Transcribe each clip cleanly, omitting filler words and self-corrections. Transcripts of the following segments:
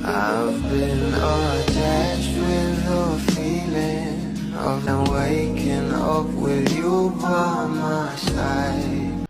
I've been attached with the feeling of now waking up with you by my side.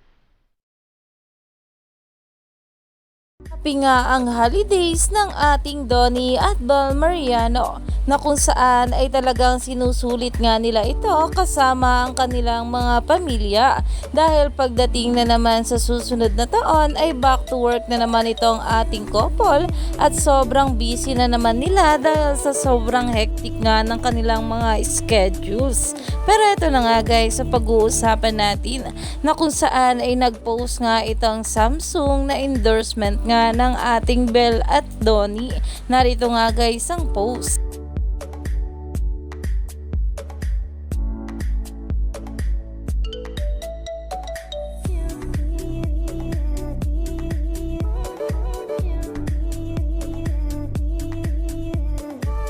Happy nga ang holidays ng ating Donnie at Bel Mariano na kung saan ay talagang sinusulit nga nila ito kasama ang kanilang mga pamilya dahil pagdating na naman sa susunod na taon ay back to work na naman itong ating couple at sobrang busy na naman nila dahil sa sobrang hectic nga ng kanilang mga schedules. Pero ito na nga guys, sa pag-uusapan natin na kung saan ay nag-post nga itong Samsung na endorsement nga ng ating Bel at Donnie. Narito nga guys ang post.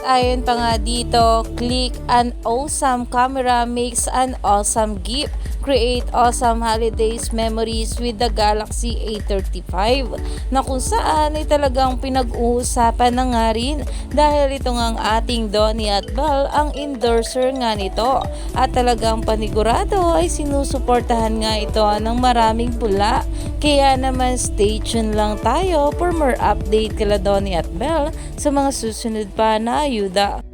Ayon pa nga dito, click an awesome camera makes an awesome gift. Create awesome holidays memories with the Galaxy A35 na kung saan ay talagang pinag-uusapan na nga rin dahil ito nga ang ating Donnie at Bel ang endorser nga nito at talagang panigurado ay sinusuportahan nga ito ng maraming pula. Kaya naman stay tuned lang tayo for more update kala Donnie at Bel sa mga susunod pa na ayuda.